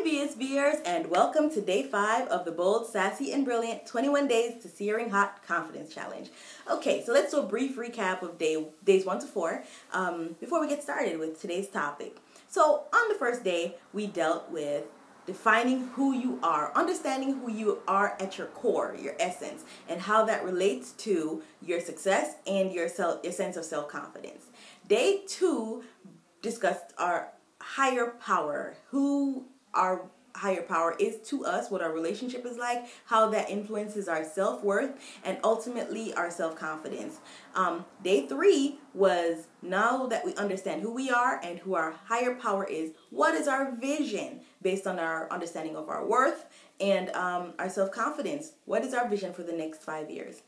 BSBers, and welcome to day 5 of the Bold, Sassy, and Brilliant 21 Days to Searing Hot Confidence Challenge. Okay, so let's do a brief recap of days 1 to 4 before we get started with today's topic. So on the first day, we dealt with defining who you are, understanding who you are at your core, your essence, and how that relates to your success and your sense of self-confidence. Day 2 discussed our higher power, who our higher power is to us, what our relationship is like, how that influences our self-worth, and ultimately our self-confidence. Day 3 was, now that we understand who we are and who our higher power is, what is our vision based on our understanding of our worth and our self-confidence? What is our vision for the next 5 years?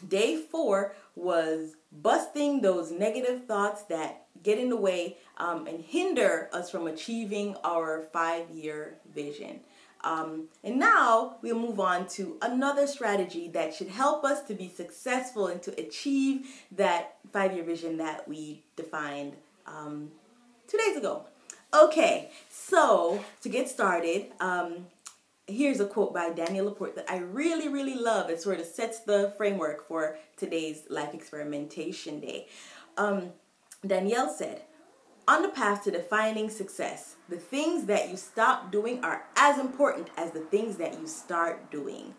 Day 4 was busting those negative thoughts that get in the way and hinder us from achieving our 5-year vision. And now we'll move on to another strategy that should help us to be successful and to achieve that 5-year vision that we defined 2 days ago. Okay, so to get started, here's a quote by Danielle Laporte that I really love. It sort of sets the framework for today's Life Experimentation Day. Danielle said, "On the path to defining success, the things that you stop doing are as important as the things that you start doing."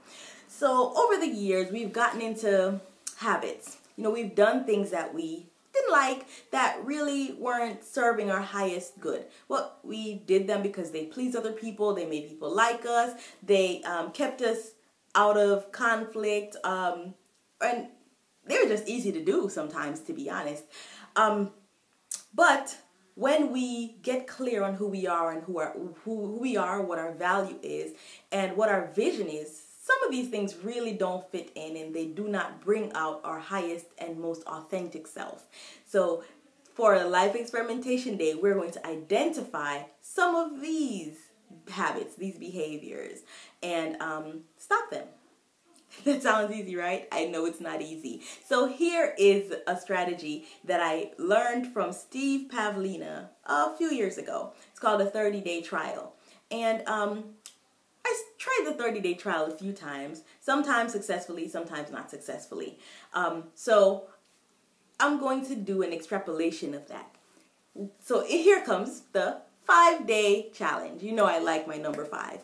So over the years, we've gotten into habits. You know, we've done things that we didn't like, that really weren't serving our highest good. Well, we did them because they pleased other people, they made people like us, they kept us out of conflict, and they were just easy to do sometimes, to be honest. But when we get clear on who we are and who we are, what our value is, and what our vision is, some of these things really don't fit in and they do not bring out our highest and most authentic self. So for Life Experimentation Day, we're going to identify some of these habits, these behaviors, and stop them. That sounds easy, right? I know it's not easy. So here is a strategy that I learned from Steve Pavlina a few years ago. It's called a 30-day trial. And I tried the 30-day trial a few times, sometimes successfully, sometimes not successfully. So I'm going to do an extrapolation of that. So here comes the 5-day challenge. You know I like my number 5.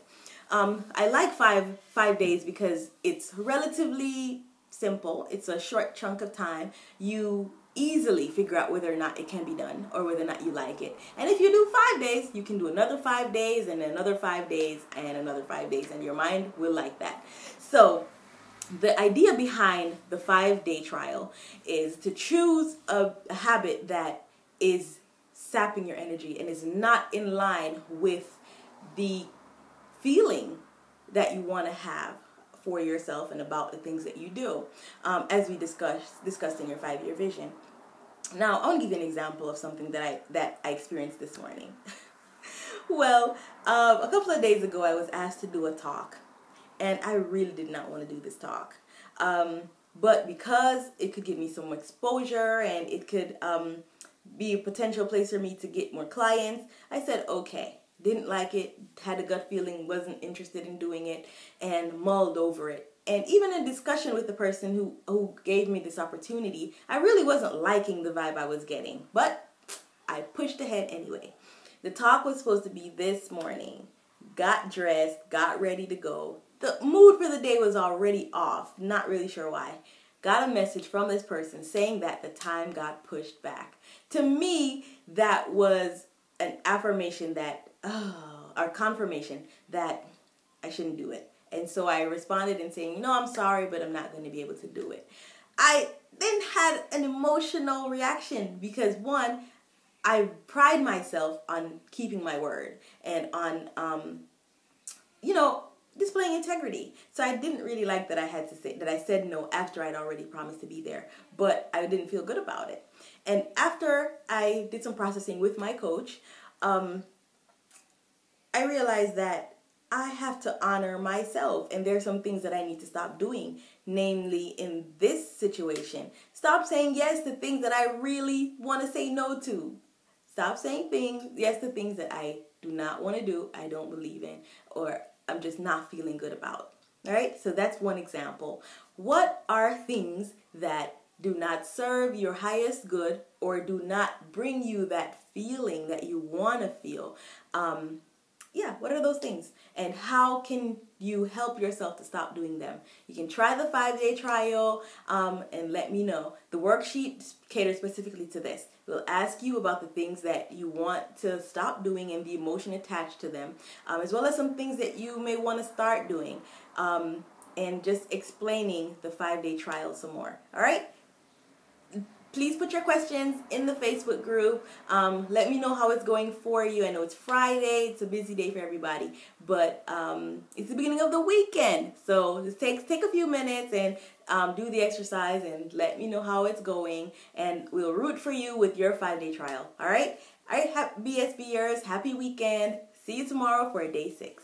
I like five days because it's relatively simple. It's a short chunk of time. You easily figure out whether or not it can be done or whether or not you like it. And if you do 5 days, you can do another 5 days and another 5 days and another 5 days, and your mind will like that. So the idea behind the 5-day trial is to choose a habit that is sapping your energy and is not in line with the feeling that you want to have for yourself and about the things that you do, as we discussed in your 5-year vision. Now, I want to give you an example of something that I experienced this morning. Well, a couple of days ago, I was asked to do a talk, and I really did not want to do this talk. But because it could give me some exposure and it could be a potential place for me to get more clients, I said, okay. Didn't like it, had a gut feeling, wasn't interested in doing it, and mulled over it. And even in discussion with the person who gave me this opportunity, I really wasn't liking the vibe I was getting. But I pushed ahead anyway. The talk was supposed to be this morning. Got dressed, got ready to go. The mood for the day was already off, not really sure why. Got a message from this person saying that the time got pushed back. To me, that was an affirmation that, or confirmation that I shouldn't do it. And so I responded in saying, no, I'm sorry, but I'm not going to be able to do it. I then had an emotional reaction because, one, I pride myself on keeping my word and on, displaying integrity. So I didn't really like that I had to say that I said no after I'd already promised to be there, but I didn't feel good about it. And after I did some processing with my coach, I realized that I have to honor myself, and there are some things that I need to stop doing, namely in this situation. Stop saying yes to things that I really want to say no to. Stop saying yes to things that I do not want to do, I don't believe in, or I'm just not feeling good about. All right, so that's one example. What are things that do not serve your highest good or do not bring you that feeling that you want to feel? What are those things? And how can you help yourself to stop doing them? You can try the 5-day trial and let me know. The worksheet caters specifically to this. We'll ask you about the things that you want to stop doing and the emotion attached to them, as well as some things that you may want to start doing, and just explaining the 5-day trial some more. All right? Please put your questions in the Facebook group. Let me know how it's going for you. I know it's Friday. It's a busy day for everybody. But it's the beginning of the weekend. So just take a few minutes and do the exercise and let me know how it's going. And we'll root for you with your 5-day trial. All right? All right, BSBers, happy weekend. See you tomorrow for day 6.